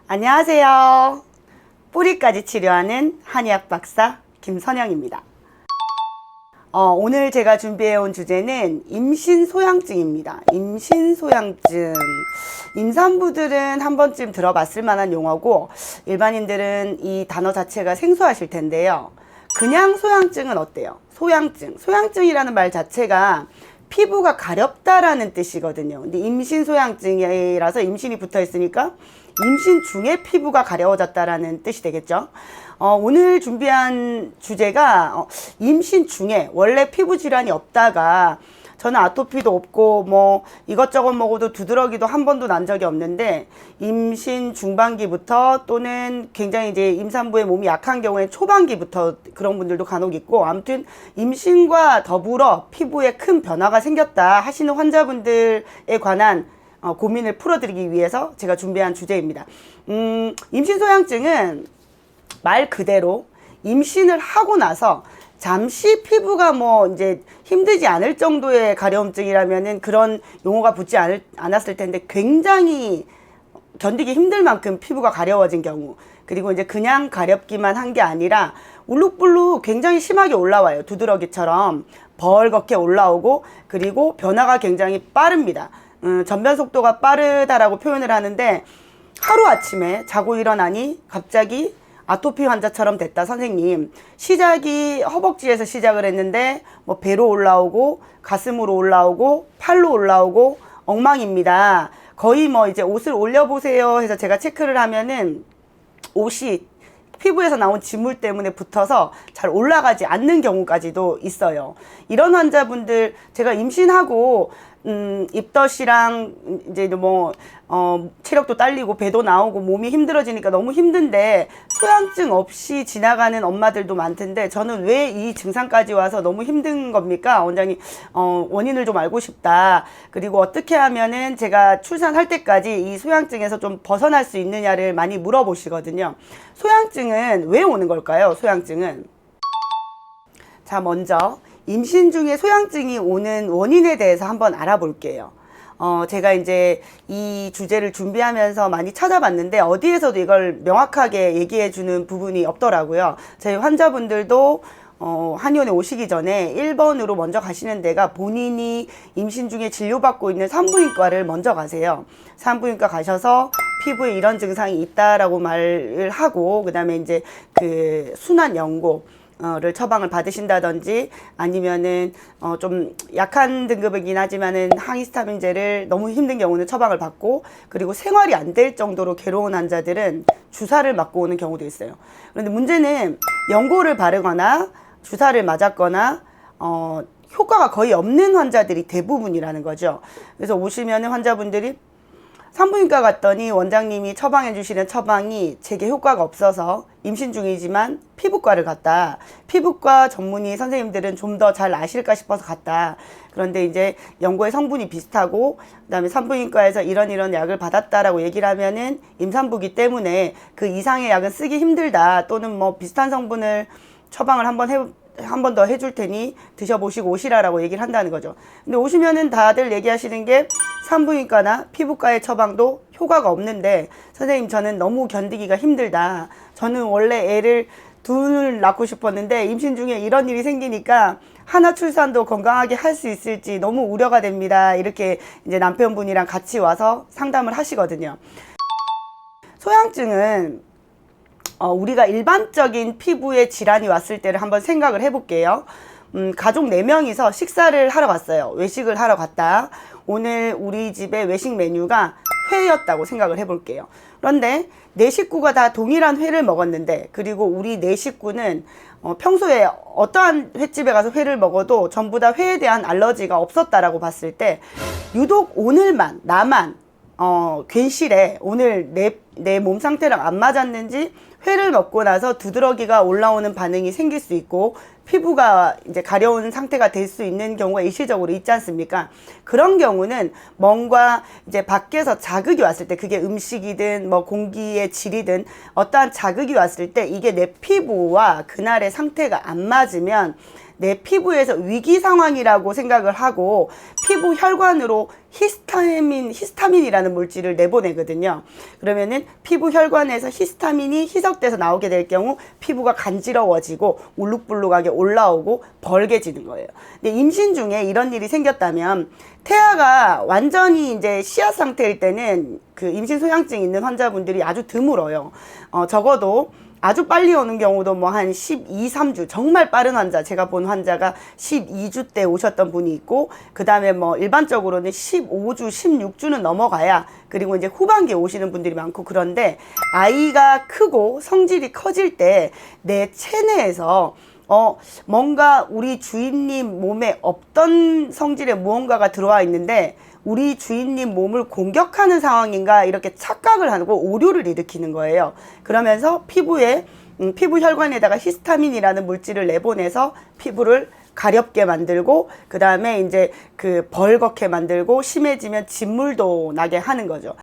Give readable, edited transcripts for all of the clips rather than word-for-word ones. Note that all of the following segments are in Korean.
안녕하세요. 뿌리까지 치료하는 한의학 박사 김선영입니다. 오늘 제가 준비해온 주제는 임신소양증입니다. 임신소양증. 임산부들은 한 번쯤 들어봤을 만한 용어고 일반인들은 이 단어 자체가 생소하실 텐데요. 그냥 소양증은 어때요? 소양증. 소양증이라는 말 자체가 피부가 가렵다라는 뜻이거든요. 근데 임신소양증이라서 임신이 붙어 있으니까 임신 중에 피부가 가려워졌다라는 뜻이 되겠죠. 오늘 준비한 주제가 임신 중에 원래 피부 질환이 없다가 저는 아토피도 없고 뭐 이것저것 먹어도 두드러기도 한 번도 난 적이 없는데 임신 중반기부터 또는 굉장히 이제 임산부의 몸이 약한 경우에 초반기부터 그런 분들도 간혹 있고, 아무튼 임신과 더불어 피부에 큰 변화가 생겼다 하시는 환자분들에 관한 고민을 풀어드리기 위해서 제가 준비한 주제입니다. 임신소양증은 말 그대로 임신을 하고 나서 잠시 피부가 뭐 이제 힘들지 않을 정도의 가려움증이라면은 그런 용어가 붙지 않았을 텐데, 굉장히 견디기 힘들 만큼 피부가 가려워진 경우, 그리고 이제 그냥 가렵기만 한 게 아니라 울룩불룩 굉장히 심하게 올라와요. 두드러기처럼 벌겋게 올라오고, 그리고 변화가 굉장히 빠릅니다. 전변 속도가 빠르다라고 표현을 하는데, 하루아침에 자고 일어나니 갑자기 아토피 환자처럼 됐다 선생님, 시작이 허벅지에서 시작을 했는데 뭐 배로 올라오고 가슴으로 올라오고 팔로 올라오고 엉망입니다. 거의 뭐 이제 옷을 올려보세요 해서 제가 체크를 하면은 옷이 피부에서 나온 지물 때문에 붙어서 잘 올라가지 않는 경우까지도 있어요. 이런 환자분들, 제가 임신하고 입덧이랑 이제 뭐 체력도 딸리고 배도 나오고 몸이 힘들어지니까 너무 힘든데 소양증 없이 지나가는 엄마들도 많던데, 저는 왜 이 증상까지 와서 너무 힘든 겁니까? 원장님, 원인을 좀 알고 싶다. 그리고 어떻게 하면은 제가 출산할 때까지 이 소양증에서 좀 벗어날 수 있느냐를 많이 물어보시거든요. 소양증은 왜 오는 걸까요? 소양증은. 자, 먼저 임신 중에 소양증이 오는 원인에 대해서 한번 알아볼게요. 제가 이제 이 주제를 준비하면서 많이 찾아봤는데 어디에서도 이걸 명확하게 얘기해 주는 부분이 없더라고요. 저희 환자분들도 한의원에 오시기 전에 1번으로 먼저 가시는 데가 본인이 임신 중에 진료받고 있는 산부인과를 먼저 가세요. 산부인과 가셔서 피부에 이런 증상이 있다라고 말을 하고, 그 다음에 이제 그 순환 연고 를 처방을 받으신다든지, 아니면은 좀 약한 등급이긴 하지만은 항히스타민제를 너무 힘든 경우는 처방을 받고, 그리고 생활이 안 될 정도로 괴로운 환자들은 주사를 맞고 오는 경우도 있어요. 그런데 문제는 연고를 바르거나 주사를 맞았거나 효과가 거의 없는 환자들이 대부분이라는 거죠. 그래서 오시면은 환자분들이 산부인과 갔더니 원장님이 처방해 주시는 처방이 제게 효과가 없어서 임신 중이지만 피부과를 갔다. 피부과 전문의 선생님들은 좀 더 잘 아실까 싶어서 갔다. 그런데 이제 연고의 성분이 비슷하고, 그다음에 산부인과에서 이런 약을 받았다라고 얘기를 하면은 임산부기 때문에 그 이상의 약은 쓰기 힘들다, 또는 뭐 비슷한 성분을 처방을 한 번 더 해줄 테니 드셔보시고 오시라라고 얘기를 한다는 거죠. 근데 오시면은 다들 얘기하시는 게 산부인과나 피부과의 처방도 효과가 없는데, 선생님 저는 너무 견디기가 힘들다. 저는 원래 애를 둘 낳고 싶었는데 임신 중에 이런 일이 생기니까 하나 출산도 건강하게 할 수 있을지 너무 우려가 됩니다. 이렇게 이제 남편분이랑 같이 와서 상담을 하시거든요. 소양증은 우리가 일반적인 피부에 질환이 왔을 때를 한번 생각을 해볼게요. 가족 4명이서 식사를 하러 갔어요. 외식을 하러 갔다. 오늘 우리 집의 외식 메뉴가 회였다고 생각을 해볼게요. 그런데 4식구가 다 동일한 회를 먹었는데, 그리고 우리 4식구는 평소에 어떠한 횟집에 가서 회를 먹어도 전부 다 회에 대한 알러지가 없었다라고 봤을 때, 유독 오늘만 나만 괜시레 오늘 내 몸 상태랑 안 맞았는지 회를 먹고 나서 두드러기가 올라오는 반응이 생길 수 있고, 피부가 이제 가려운 상태가 될 수 있는 경우가 일시적으로 있지 않습니까? 그런 경우는 뭔가 이제 밖에서 자극이 왔을 때, 그게 음식이든 뭐 공기의 질이든 어떠한 자극이 왔을 때 이게 내 피부와 그날의 상태가 안 맞으면 내 피부에서 위기 상황이라고 생각을 하고 피부 혈관으로 히스타민이라는 물질을 내보내거든요. 그러면은 피부 혈관에서 히스타민이 희석돼서 나오게 될 경우 피부가 간지러워지고 울룩불룩하게 올라오고 벌게지는 거예요. 근데 임신 중에 이런 일이 생겼다면 태아가 완전히 이제 씨앗 상태일 때는 그 임신 소양증 있는 환자분들이 아주 드물어요. 적어도 아주 빨리 오는 경우도 뭐 한 12, 3주 정말 빠른 환자, 제가 본 환자가 12주 때 오셨던 분이 있고, 그 다음에 뭐 일반적으로는 15주, 16주는 넘어가야, 그리고 이제 후반기에 오시는 분들이 많고. 그런데 아이가 크고 성질이 커질 때 내 체내에서 뭔가 우리 주인님 몸에 없던 성질의 무언가가 들어와 있는데 우리 주인님 몸을 공격하는 상황인가, 이렇게 착각을 하고 오류를 일으키는 거예요. 그러면서 피부에 피부 혈관에다가 히스타민이라는 물질을 내보내서 피부를 가렵게 만들고, 그 다음에 이제 그 벌겋게 만들고, 심해지면 진물도 나게 하는 거죠.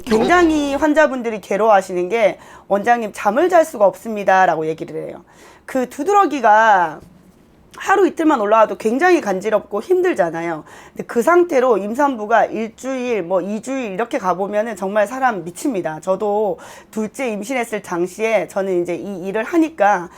굉장히 환자분들이 괴로워하시는 게, 원장님 잠을 잘 수가 없습니다 라고 얘기를 해요. 그 두드러기가 하루 이틀만 올라와도 굉장히 간지럽고 힘들잖아요. 근데 그 상태로 임산부가 일주일, 뭐 2주일 이렇게 가보면은 정말 사람 미칩니다. 저도 둘째 임신했을 당시에 저는 이제 이 일을 하니까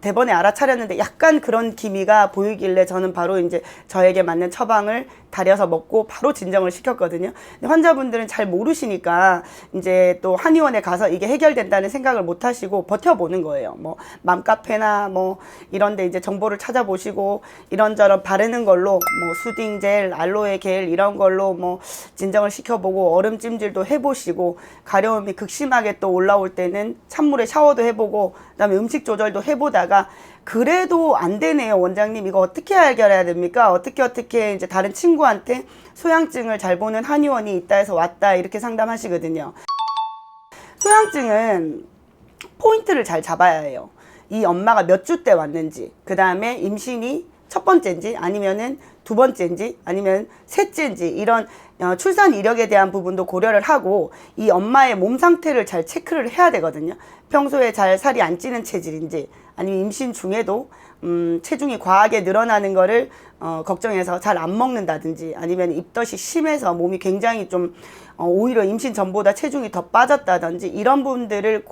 대번에 알아차렸는데 약간 그런 기미가 보이길래 저는 바로 이제 저에게 맞는 처방을 다려서 먹고 바로 진정을 시켰거든요. 근데 환자분들은 잘 모르시니까 이제 또 한의원에 가서 이게 해결된다는 생각을 못 하시고 버텨보는 거예요. 뭐 맘카페나 뭐 이런데 이제 정보를 찾아보시고 이런저런 바르는 걸로 뭐 수딩 젤, 알로에 겔 이런 걸로 뭐 진정을 시켜보고, 얼음 찜질도 해보시고, 가려움이 극심하게 또 올라올 때는 찬물에 샤워도 해보고, 그다음에 음식 조절도 해보다가 그래도 안 되네요. 원장님 이거 어떻게 해결해야 됩니까? 어떻게 이제 다른 친구한테 소양증을 잘 보는 한의원이 있다 해서 왔다, 이렇게 상담하시거든요. 소양증은 포인트를 잘 잡아야 해요. 이 엄마가 몇 주 때 왔는지, 그 다음에 임신이 첫 번째인지 아니면은 두 번째인지 아니면 셋째인지, 이런 출산 이력에 대한 부분도 고려를 하고 이 엄마의 몸 상태를 잘 체크를 해야 되거든요. 평소에 잘 살이 안 찌는 체질인지, 아니면 임신 중에도 체중이 과하게 늘어나는 거를 걱정해서 잘 안 먹는다든지, 아니면 입덧이 심해서 몸이 굉장히 좀 오히려 임신 전보다 체중이 더 빠졌다든지, 이런 부분들을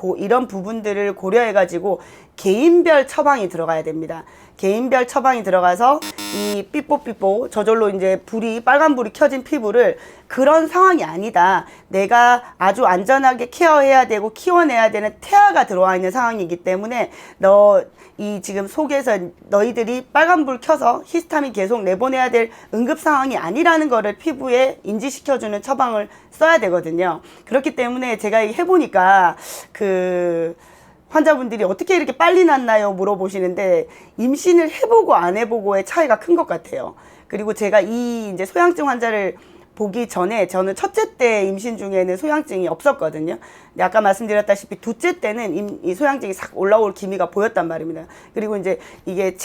고려해 가지고 개인별 처방이 들어가야 됩니다. 개인별 처방이 들어가서 이 삐뽀삐뽀 저절로 이제 빨간 불이 켜진 피부를, 그런 상황이 아니다, 내가 아주 안전하게 케어해야 되고 키워내야 되는 태아가 들어와 있는 상황이기 때문에 이 지금 속에서 너희들이 빨간불 켜서 히스타민 계속 내보내야 될 응급 상황이 아니라는 거를 피부에 인지시켜주는 처방을 써야 되거든요. 그렇기 때문에 제가 해보니까 환자분들이 어떻게 이렇게 빨리 낫나요? 물어보시는데, 임신을 해보고 안 해보고의 차이가 큰 것 같아요. 그리고 제가 이제 소양증 환자를 보기 전에 저는 첫째 때 임신 중에는 소양증이 없었거든요. 근데 아까 말씀드렸다시피 둘째 때는 이 소양증이 싹 올라올 기미가 보였단 말입니다. 그리고 이제 이게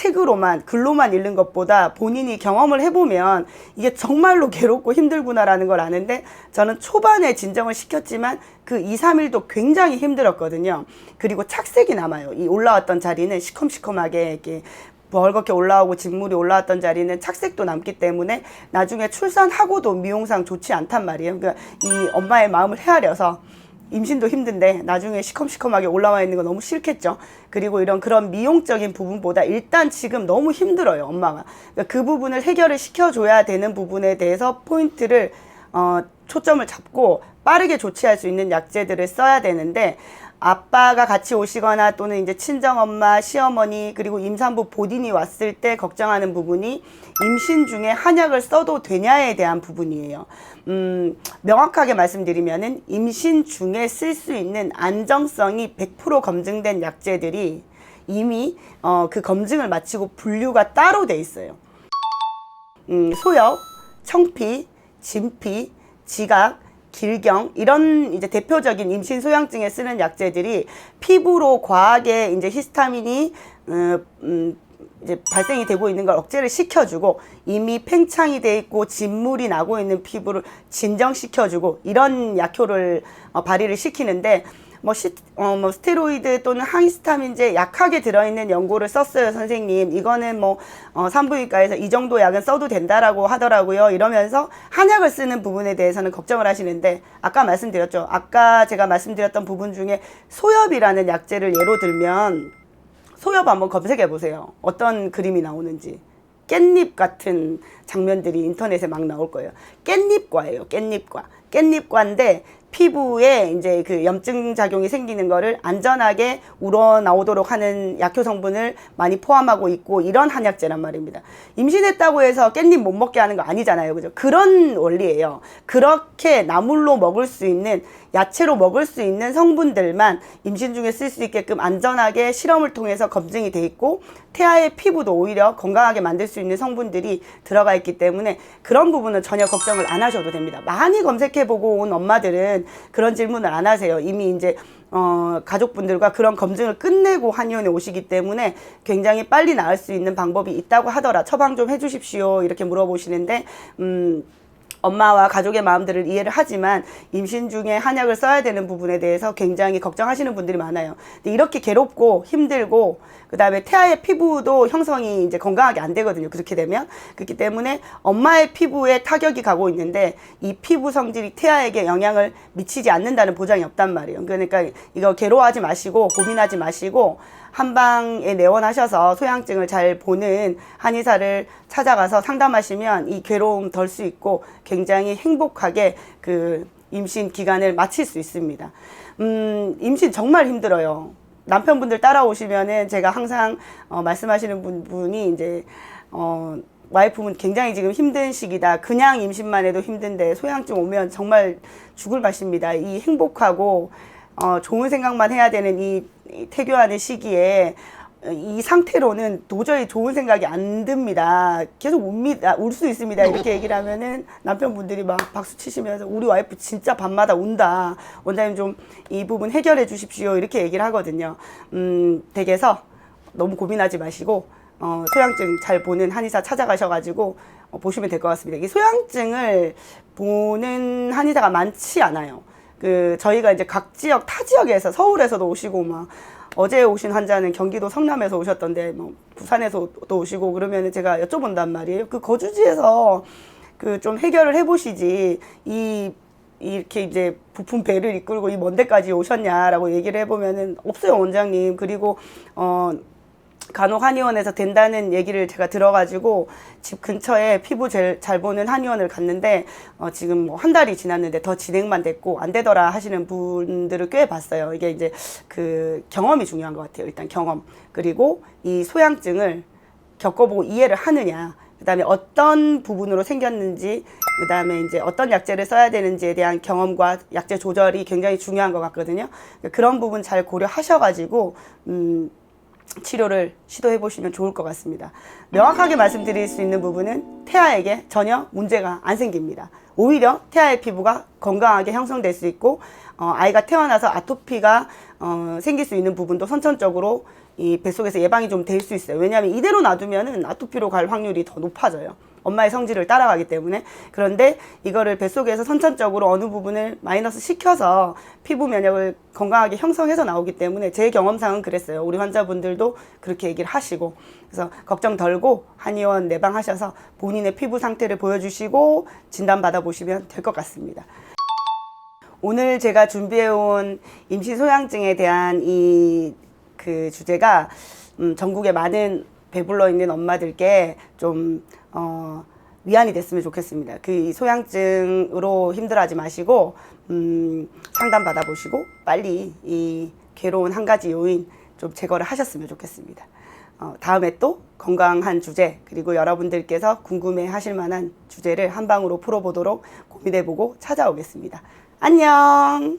글로만 읽는 것보다 본인이 경험을 해보면 이게 정말로 괴롭고 힘들구나라는 걸 아는데, 저는 초반에 진정을 시켰지만 그 2, 3일도 굉장히 힘들었거든요. 그리고 착색이 남아요. 이 올라왔던 자리는 시커멓게 이렇게 벌겋게 올라오고 진물이 올라왔던 자리는 착색도 남기 때문에 나중에 출산하고도 미용상 좋지 않단 말이에요. 그러니까 이 엄마의 마음을 헤아려서, 임신도 힘든데 나중에 시커멓게 올라와 있는 거 너무 싫겠죠. 그리고 그런 미용적인 부분보다 일단 지금 너무 힘들어요, 엄마가. 그러니까 그 부분을 해결을 시켜줘야 되는 부분에 대해서 포인트를 초점을 잡고 빠르게 조치할 수 있는 약재들을 써야 되는데, 아빠가 같이 오시거나 또는 이제 친정엄마, 시어머니, 그리고 임산부 본인이 왔을 때 걱정하는 부분이 임신 중에 한약을 써도 되냐에 대한 부분이에요. 명확하게 말씀드리면은 임신 중에 쓸 수 있는 안정성이 100% 검증된 약재들이 이미 그 검증을 마치고 분류가 따로 돼 있어요. 소엽, 청피, 진피, 지각, 길경, 이런 이제 대표적인 임신 소양증에 쓰는 약재들이 피부로 과하게 이제 히스타민이 이제 발생이 되고 있는 걸 억제를 시켜주고, 이미 팽창이 돼 있고 진물이 나고 있는 피부를 진정시켜주고, 이런 약효를 발휘를 시키는데, 뭐 스테로이드 또는 항히스타민제 약하게 들어있는 연고를 썼어요, 선생님. 이거는 뭐 산부인과에서 이 정도 약은 써도 된다라고 하더라고요. 이러면서 한약을 쓰는 부분에 대해서는 걱정을 하시는데, 아까 말씀드렸죠. 아까 제가 말씀드렸던 부분 중에 소엽이라는 약재를 예로 들면, 소엽 한번 검색해 보세요. 어떤 그림이 나오는지. 깻잎 같은 장면들이 인터넷에 막 나올 거예요. 깻잎과예요. 깻잎과. 깻잎과인데 피부에 이제 그 염증 작용이 생기는 거를 안전하게 우러나오도록 하는 약효 성분을 많이 포함하고 있고, 이런 한약재란 말입니다. 임신했다고 해서 깻잎 못 먹게 하는 거 아니잖아요. 그죠? 그런 원리예요. 그렇게 나물로 먹을 수 있는, 야채로 먹을 수 있는 성분들만 임신 중에 쓸 수 있게끔 안전하게 실험을 통해서 검증이 돼 있고, 태아의 피부도 오히려 건강하게 만들 수 있는 성분들이 들어가 있기 때문에 그런 부분은 전혀 걱정을 안 하셔도 됩니다. 많이 검색해보고 온 엄마들은 그런 질문을 안 하세요. 이미 이제 가족분들과 그런 검증을 끝내고 한의원에 오시기 때문에 굉장히 빨리 나을 수 있는 방법이 있다고 하더라. 처방 좀 해주십시오. 이렇게 물어보시는데, 엄마와 가족의 마음들을 이해를 하지만 임신 중에 한약을 써야 되는 부분에 대해서 굉장히 걱정하시는 분들이 많아요. 근데 이렇게 괴롭고 힘들고, 그 다음에 태아의 피부도 형성이 이제 건강하게 안 되거든요. 그렇게 되면. 그렇기 때문에 엄마의 피부에 타격이 가고 있는데 이 피부 성질이 태아에게 영향을 미치지 않는다는 보장이 없단 말이에요. 그러니까 이거 괴로워하지 마시고 고민하지 마시고 한방에 내원하셔서 소양증을 잘 보는 한의사를 찾아가서 상담하시면 이 괴로움 덜 수 있고 굉장히 행복하게 그 임신 기간을 마칠 수 있습니다. 임신 정말 힘들어요. 남편분들 따라오시면은 제가 항상 말씀하시는 분이 이제 와이프분 굉장히 지금 힘든 시기다. 그냥 임신만 해도 힘든데 소양증 오면 정말 죽을 맛입니다. 이 행복하고 좋은 생각만 해야 되는 이 태교하는 시기에 이 상태로는 도저히 좋은 생각이 안 듭니다. 계속 울 수 있습니다. 이렇게 얘기를 하면은 남편분들이 막 박수 치시면서 우리 와이프 진짜 밤마다 운다. 원장님 좀 이 부분 해결해 주십시오. 이렇게 얘기를 하거든요. 댁에서 너무 고민하지 마시고 소양증 잘 보는 한의사 찾아가셔가지고 보시면 될 것 같습니다. 이 소양증을 보는 한의사가 많지 않아요. 저희가 이제 각 지역, 타 지역에서 서울에서도 오시고 막 어제 오신 환자는 경기도 성남에서 오셨던데 뭐 부산에서 또 오시고 그러면 제가 여쭤본단 말이에요. 그 거주지에서 좀 해결을 해보시지 이렇게 이제 부품 배를 이끌고 이 먼 데까지 오셨냐라고 얘기를 해보면은 없어요, 원장님. 그리고 간혹 한의원에서 된다는 얘기를 제가 들어가지고 집 근처에 피부 잘 보는 한의원을 갔는데 지금 뭐 한 달이 지났는데 더 진행만 됐고 안 되더라 하시는 분들을 꽤 봤어요. 이게 이제 그 경험이 중요한 것 같아요. 일단 경험. 그리고 이 소양증을 겪어보고 이해를 하느냐. 그 다음에 어떤 부분으로 생겼는지, 그 다음에 이제 어떤 약재를 써야 되는지에 대한 경험과 약재 조절이 굉장히 중요한 것 같거든요. 그런 부분 잘 고려하셔가지고 치료를 시도해 보시면 좋을 것 같습니다. 명확하게 말씀드릴 수 있는 부분은 태아에게 전혀 문제가 안 생깁니다. 오히려 태아의 피부가 건강하게 형성될 수 있고 아이가 태어나서 아토피가 생길 수 있는 부분도 선천적으로 이 뱃속에서 예방이 좀 될 수 있어요. 왜냐하면 이대로 놔두면은 아토피로 갈 확률이 더 높아져요. 엄마의 성질을 따라가기 때문에. 그런데 이거를 뱃속에서 선천적으로 어느 부분을 마이너스 시켜서 피부 면역을 건강하게 형성해서 나오기 때문에 제 경험상은 그랬어요. 우리 환자분들도 그렇게 얘기를 하시고. 그래서 걱정 덜고 한의원 내방하셔서 본인의 피부 상태를 보여주시고 진단 받아보시면 될 것 같습니다. 오늘 제가 준비해온 임신소양증에 대한 그 주제가 전국의 많은 배불러 있는 엄마들께 좀 위안이 됐으면 좋겠습니다. 그 소양증으로 힘들어하지 마시고 상담 받아보시고 빨리 이 괴로운 한 가지 요인 좀 제거를 하셨으면 좋겠습니다. 다음에 또 건강한 주제 그리고 여러분들께서 궁금해 하실 만한 주제를 한 방으로 풀어보도록 고민해보고 찾아오겠습니다. 안녕.